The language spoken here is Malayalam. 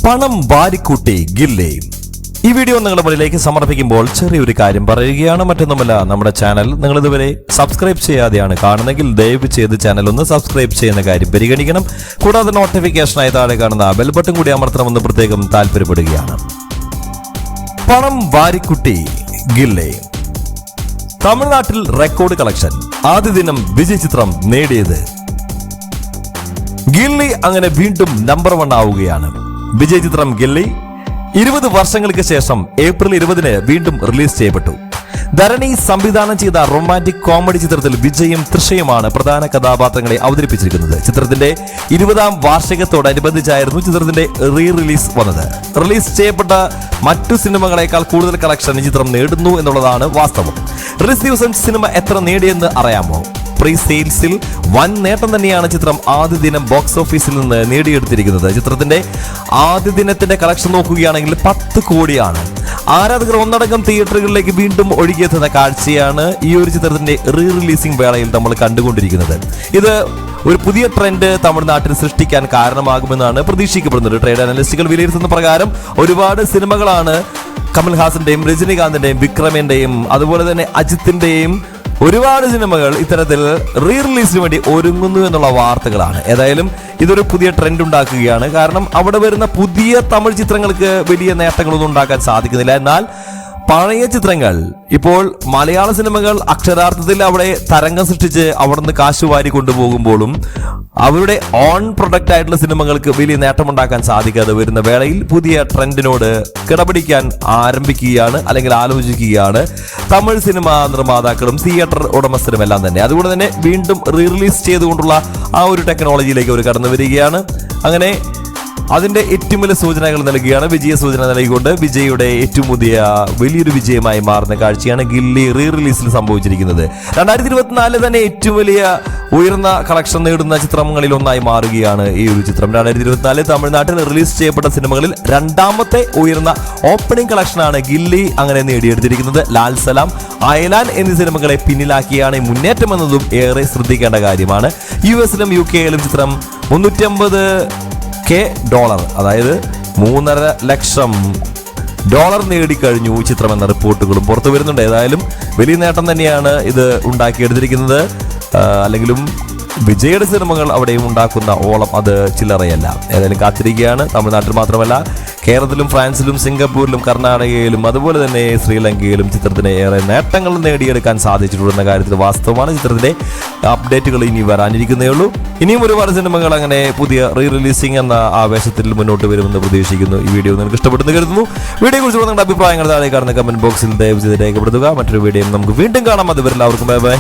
പണം വാരിക്കൂട്ടി ഗില്ലി. ഈ വീഡിയോ നിങ്ങളുടെ മുന്നിലേക്ക് സമർപ്പിക്കുമ്പോൾ ചെറിയൊരു കാര്യം പറയുകയാണ്. മറ്റൊന്നുമല്ല, നമ്മുടെ ചാനൽ നിങ്ങൾ ഇതുവരെ സബ്സ്ക്രൈബ് ചെയ്യാതെയാണ് കാണുന്നെങ്കിൽ ദയവ് ചെയ്ത് ചാനൽ ഒന്ന് സബ്സ്ക്രൈബ് ചെയ്യുന്ന കാര്യം പരിഗണിക്കണം. കൂടാതെ നോട്ടിഫിക്കേഷനായി താഴെ കാണുന്ന ബെൽ ബട്ടൺ കൂടി അമർത്തണമെന്ന് പ്രത്യേകം താല്പര്യപ്പെടുകയാണ്. പണം വാരിക്കുട്ടി ഗില്ലി. തമിഴ്നാട്ടിൽ റെക്കോർഡ് കളക്ഷൻ. ആദ്യ ദിനം വിജയ് ചിത്രം നേടിയത്. ഗില്ലി അങ്ങനെ വീണ്ടും നമ്പർ 1 ആവുകയാണ്. വിജയ് ചിത്രം ഗില്ലി 20 വർഷങ്ങൾക്ക് ശേഷം ഏപ്രിൽ 20 വീണ്ടും റിലീസ് ചെയ്യപ്പെട്ടു. ധരണി സംവിധാനം ചെയ്ത റൊമാന്റിക് കോമഡി ചിത്രത്തിൽ വിജയും തൃഷയുമാണ് പ്രധാന കഥാപാത്രങ്ങളെ അവതരിപ്പിച്ചിരിക്കുന്നത്. ചിത്രത്തിന്റെ 20ാം വാർഷികത്തോടനുബന്ധിച്ചായിരുന്നു ചിത്രത്തിന്റെ റിലീസ് വന്നത്. റിലീസ് ചെയ്യപ്പെട്ട മറ്റു സിനിമകളെക്കാൾ കൂടുതൽ കളക്ഷൻ ചിത്രം നേടുന്നു എന്നുള്ളതാണ് വാസ്തവം. റിലീസ് ദിവസം സിനിമ എത്ര നേടിയെന്ന് അറിയാമോ? പ്രീ സെയിൽസിൽ വൻ നേട്ടം തന്നെയാണ് ചിത്രം ആദ്യ ദിനം ബോക്സ് ഓഫീസിൽ നിന്ന് നേടിയെടുത്തിരിക്കുന്നത്. ചിത്രത്തിന്റെ ആദ്യ ദിനത്തിന്റെ കളക്ഷൻ നോക്കുകയാണെങ്കിൽ 10 കോടിയാണ്. ആരാധകർ ഒന്നടങ്കം തിയേറ്ററുകളിലേക്ക് വീണ്ടും ഒഴുകിയെത്തുന്ന കാഴ്ചയാണ് ഈ ഒരു ചിത്രത്തിന്റെ റിലീസിംഗ് വേളയിൽ നമ്മൾ കണ്ടുകൊണ്ടിരിക്കുന്നത്. ഇത് ഒരു പുതിയ ട്രെൻഡ് തമിഴ്നാട്ടിൽ സൃഷ്ടിക്കാൻ കാരണമാകുമെന്നാണ് പ്രതീക്ഷിക്കപ്പെടുന്നത്. ട്രേഡ് അനലിസ്റ്റുകൾ വിലയിരുത്തുന്ന പ്രകാരം ഒരുപാട് സിനിമകളാണ് കമൽഹാസന്റെയും രജനികാന്തിന്റെയും വിക്രമിന്റെയും അതുപോലെ തന്നെ അജിത്തിന്റെയും ഒരുപാട് സിനിമകൾ ഇത്തരത്തിൽ റിലീസിന് വേണ്ടി ഒരുങ്ങുന്നു എന്നുള്ള വാർത്തകളാണ്. ഏതായാലും ഇതൊരു പുതിയ ട്രെൻഡ് ഉണ്ടാക്കുകയാണ്. കാരണം അവിടെ വരുന്ന പുതിയ തമിഴ് ചിത്രങ്ങൾക്ക് വലിയ നേട്ടങ്ങളൊന്നും ഉണ്ടാക്കാൻ സാധിക്കുന്നില്ല. എന്നാൽ പഴയ ചിത്രങ്ങൾ ഇപ്പോൾ മലയാള സിനിമകൾ അക്ഷരാർത്ഥത്തിൽ അവിടെ തരംഗം സൃഷ്ടിച്ച് അവിടെ നിന്ന് കാശ് വാരി കൊണ്ടുപോകുമ്പോഴും അവരുടെ ഓൺ പ്രൊഡക്റ്റ് ആയിട്ടുള്ള സിനിമകൾക്ക് വലിയ നേട്ടമുണ്ടാക്കാൻ സാധിക്കാതെ വരുന്ന വേളയിൽ പുതിയ ട്രെൻഡിനോട് കിടപിടിക്കാൻ ആരംഭിക്കുകയാണ്, അല്ലെങ്കിൽ ആലോചിക്കുകയാണ് തമിഴ് സിനിമാ നിർമ്മാതാക്കളും തിയേറ്റർ ഉടമസ്ഥരും എല്ലാം തന്നെ. അതുകൊണ്ട് തന്നെ വീണ്ടും റിലീസ് ചെയ്തുകൊണ്ടുള്ള ആ ഒരു ടെക്നോളജിയിലേക്ക് അവർ കടന്നു വരികയാണ്. അങ്ങനെ അതിന്റെ ഏറ്റവും വലിയ സൂചനകൾ നൽകുകയാണ്. വിജയ സൂചന നൽകിക്കൊണ്ട് വിജയുടെ ഏറ്റവും പുതിയ വലിയൊരു വിജയമായി മാറുന്ന കാഴ്ചയാണ് ഗില്ലി റിലീസിൽ സംഭവിച്ചിരിക്കുന്നത്. 2024 തന്നെ ഏറ്റവും വലിയ ഉയർന്ന കളക്ഷൻ നേടുന്ന ചിത്രങ്ങളിൽ ഒന്നായി മാറുകയാണ് ഈ ഒരു ചിത്രം. 2024 തമിഴ്നാട്ടിൽ റിലീസ് ചെയ്യപ്പെട്ട സിനിമകളിൽ 2ാമത്തെ ഉയർന്ന ഓപ്പണിംഗ് കളക്ഷനാണ് ഗില്ലി അങ്ങനെ നേടിയെടുത്തിരിക്കുന്നത്. ലാൽ സലാം, അയലാൻ എന്നീ സിനിമകളെ പിന്നിലാക്കിയാണ് മുന്നേറ്റം എന്നതും ഏറെ ശ്രദ്ധിക്കേണ്ട കാര്യമാണ്. US-ലും UK-യിലും ചിത്രം $350,000 അതായത് $3.5 ലക്ഷം നേടിക്കഴിഞ്ഞു ചിത്രം എന്ന റിപ്പോർട്ടുകളും പുറത്തു വരുന്നുണ്ട്. ഏതായാലും വലിയ നേട്ടം തന്നെയാണ് ഇത് ഉണ്ടാക്കിയെടുത്തിരിക്കുന്നത്. അല്ലെങ്കിലും വിജയുടെ സിനിമകൾ അവിടെയും ഉണ്ടാക്കുന്ന ഓളം അത് ചില്ലറയല്ല. ഏതായാലും കാത്തിരിക്കുകയാണ്. തമിഴ്നാട്ടിൽ മാത്രമല്ല കേരളത്തിലും ഫ്രാൻസിലും സിംഗപ്പൂരിലും കർണാടകയിലും അതുപോലെ തന്നെ ശ്രീലങ്കയിലും ചിത്രത്തിന് ഏറെ നേട്ടങ്ങൾ നേടിയെടുക്കാൻ സാധിച്ചിട്ടുണ്ടെന്ന കാര്യത്തിൽ വാസ്തവമാണ്. ചിത്രത്തിന്റെ അപ്ഡേറ്റുകൾ ഇനി വരാനിരിക്കുന്നേ ഉള്ളൂ. ഇനിയും ഒരുപാട് സിനിമകൾ അങ്ങനെ പുതിയ റിലീസിംഗ് എന്ന ആവേശത്തിൽ മുന്നോട്ട് വരുമെന്ന് പ്രതീക്ഷിക്കുന്നു. ഈ വീഡിയോ നിങ്ങൾക്ക് ഇഷ്ടപ്പെട്ടെന്ന് കരുതുന്നു. വീഡിയോ കുറിച്ച് നിങ്ങളുടെ അഭിപ്രായങ്ങൾ താഴെ കാണുന്ന കമന്റ് ബോക്സിൽ ദയവ് ചെയ്ത് രേഖപ്പെടുത്തുക. മറ്റൊരു വീഡിയോ നമുക്ക് വീണ്ടും കാണാം. അതുവരെ എല്ലാവർക്കും ബൈ ബൈ.